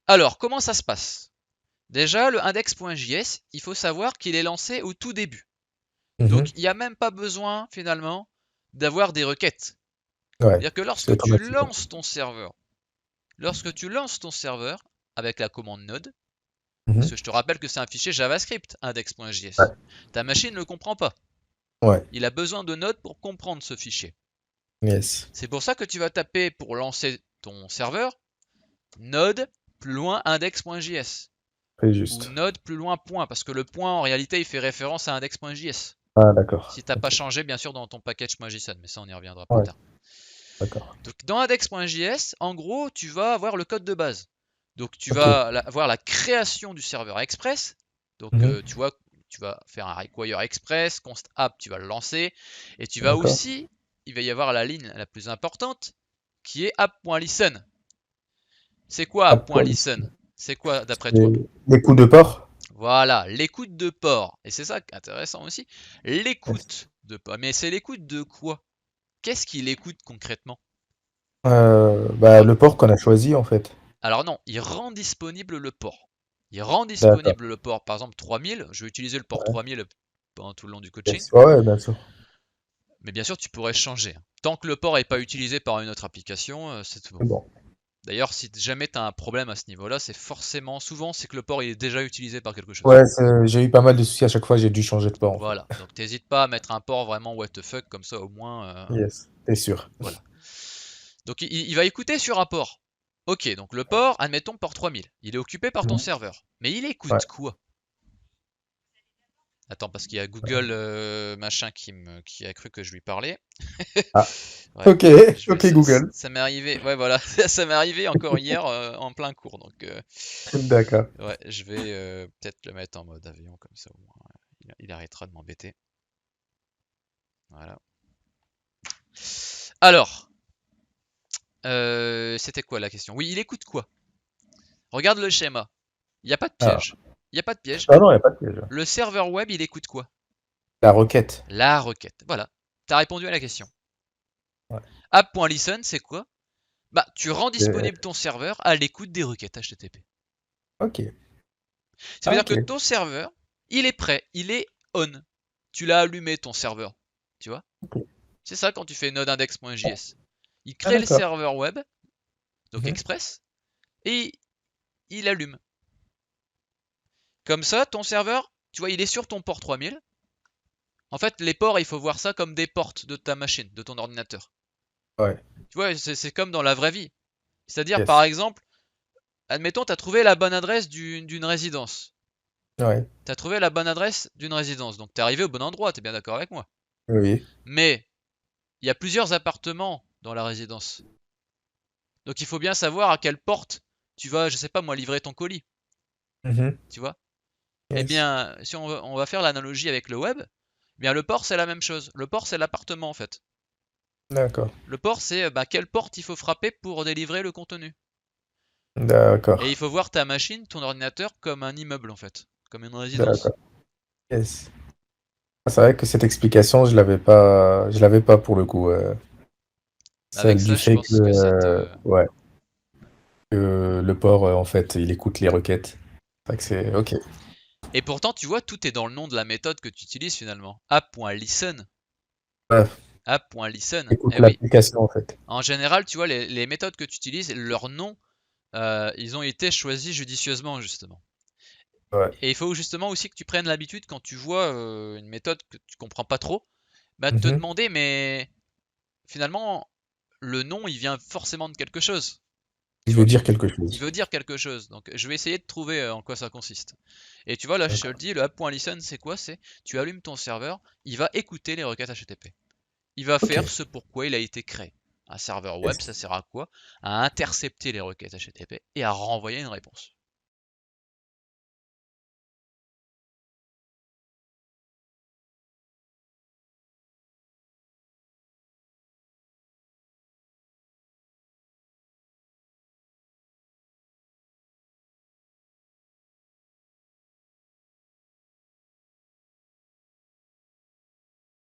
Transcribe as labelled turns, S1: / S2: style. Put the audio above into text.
S1: Alors, comment ça se passe? Déjà, le index.js, il faut savoir qu'il est lancé au tout début. Donc,
S2: Mhm.
S1: il n'y a même pas besoin, finalement, d'avoir des requêtes.
S2: Ouais,
S1: C'est-à-dire que
S2: c'est
S1: lorsque tu
S2: automatique.
S1: lances ton serveur, avec la commande node, parce
S2: Mhm.
S1: que je te rappelle que c'est un fichier JavaScript,
S2: Ouais,
S1: index.js, ta machine ne le comprend pas.
S2: ouais,
S1: Il a besoin de node pour comprendre ce fichier.
S2: yes,
S1: C'est pour ça que tu vas taper pour lancer ton serveur node plus loin index.js
S2: très
S1: ou
S2: juste.
S1: node plus loin point, parce que le point en réalité il fait référence à index.js.
S2: Ah, d'accord.
S1: Si t'as pas
S2: Ok.
S1: changé bien sûr dans ton package.json, mais ça on y reviendra plus
S2: Ouais,
S1: tard.
S2: d'accord.
S1: Donc dans index.js, en gros, tu vas avoir le code de base. Donc tu
S2: Ok.
S1: vas avoir la création du serveur express. Donc
S2: Mhm.
S1: tu vois, tu vas faire un require express, const app, tu vas le lancer. Et tu vas
S2: D'accord.
S1: aussi, il va y avoir la ligne la plus importante qui est app.listen. C'est quoi
S2: App pour
S1: app.listen? C'est quoi d'après toi?
S2: les coups de porc.
S1: Voilà, l'écoute de port. Et c'est ça qui est intéressant aussi.
S2: Yes.
S1: L'écoute de port. Mais c'est l'écoute de quoi? Qu'est-ce qu'il écoute concrètement?
S2: Bah, le porc qu'on a choisi, en fait.
S1: Alors non, il rend disponible le port. Il rend
S2: D'accord.
S1: disponible le port, par exemple 3000. Je vais utiliser le port
S2: Ouais.
S1: 3000 pendant tout le long du coaching.
S2: Yes. Ouais, ouais, bien sûr.
S1: Mais bien sûr, tu pourrais changer. Tant que le port n'est pas utilisé par une autre application, c'est tout bon.
S2: C'est bon.
S1: D'ailleurs, si jamais tu as un problème à ce niveau-là, c'est forcément, souvent, c'est que le port il est déjà utilisé par quelque chose.
S2: Ouais, j'ai eu pas mal de soucis à chaque fois, j'ai dû changer de port, en fait.
S1: Voilà, donc t'hésites pas à mettre un port vraiment what the fuck, comme ça au moins,
S2: Yes, c'est sûr.
S1: voilà. Donc il va écouter sur un port. Ok, donc le port, admettons port 3000, il est occupé par ton
S2: Mhm.
S1: serveur. Mais il
S2: Ouais.
S1: écoute quoi? Attends, parce qu'il y a Google machin qui a cru que je lui parlais.
S2: Ah,
S1: Ouais,
S2: ok,
S1: je vais,
S2: ok Google.
S1: ça m'est arrivé. Ouais, voilà, ça m'est arrivé encore hier en plein cours. Donc,
S2: D'accord.
S1: ouais, je vais peut-être le mettre en mode avion comme ça au moins. Il arrêtera de m'embêter. Voilà. Alors, c'était quoi la question? Oui, il écoute quoi? Regarde le schéma. Il n'y a pas de
S2: Ah,
S1: piège. Il n'y a pas de piège.
S2: ah non, il n'y a pas de piège.
S1: Le serveur web, il écoute quoi?
S2: La requête.
S1: La requête. Voilà. Tu as répondu à la question.
S2: Ouais.
S1: App.listen, c'est quoi? Bah, tu rends
S2: Euh,
S1: disponible ton serveur à l'écoute des requêtes HTTP.
S2: ok.
S1: Ça veut
S2: Ah,
S1: dire
S2: ok.
S1: que ton serveur, il est prêt, il est on. Tu l'as allumé ton serveur. Tu vois?
S2: Ok.
S1: C'est ça quand tu fais node-index.js. Il
S2: Ah,
S1: crée le
S2: d'accord.
S1: serveur web, donc
S2: Mhm.
S1: express, et il allume. Comme ça, ton serveur, tu vois, il est sur ton port 3000. En fait, les ports, il faut voir ça comme des portes de ta machine, de ton ordinateur.
S2: Ouais.
S1: Tu vois, c'est comme dans la vraie vie. C'est-à-dire, par
S2: Yes.
S1: exemple, admettons, tu as trouvé la bonne adresse d'une résidence.
S2: Ouais.
S1: Tu as trouvé la bonne adresse d'une résidence, donc tu es arrivé au bon endroit, tu es bien d'accord avec moi.
S2: Oui.
S1: Mais il y a plusieurs appartements dans la résidence. Donc il faut bien savoir à quelle porte tu vas, je sais pas moi, livrer ton colis.
S2: Mhm.
S1: Tu vois? Eh
S2: Yes.
S1: bien, si on va faire l'analogie avec le web, eh bien le port c'est la même chose. Le port c'est l'appartement en fait.
S2: D'accord.
S1: Le port c'est bah, quelle porte il faut frapper pour délivrer le contenu. Et il
S2: D'accord.
S1: faut voir ta machine, ton ordinateur, comme un immeuble en fait, comme une résidence.
S2: D'accord. Yes. Ah, c'est vrai que cette explication, je l'avais pas pour le coup.
S1: Avec
S2: Celle du
S1: ça, je
S2: fait que,
S1: pense que ça te...
S2: ouais, que le port, en fait, il écoute les requêtes. C'est vrai que c'est ok.
S1: Et pourtant, tu vois, tout est dans le nom de la méthode que tu utilises finalement. App.listen.
S2: Ouais,
S1: App.listen.
S2: écoute
S1: Eh oui.
S2: l'application en fait.
S1: En général, tu vois, les méthodes que tu utilises, leur nom, ils ont été choisis judicieusement, justement.
S2: Ouais.
S1: Et il faut justement aussi que tu prennes l'habitude, quand tu vois une méthode que tu comprends pas trop, bah, de te
S2: Mhm.
S1: demander, mais finalement, le nom, il vient forcément de quelque chose.
S2: Il
S1: Tu
S2: veut
S1: vois?
S2: dire quelque
S1: Il
S2: chose.
S1: veut dire quelque chose. Donc, je vais essayer de trouver en quoi ça consiste. Et tu vois, là, je te le
S2: D'accord.
S1: dis, le app.listen, c'est quoi? C'est tu allumes ton serveur, il va écouter les requêtes HTTP. Il va
S2: Ok.
S1: faire ce pourquoi il a été créé. Un serveur web,
S2: Yes.
S1: ça sert à quoi? À intercepter les requêtes HTTP et à renvoyer une réponse.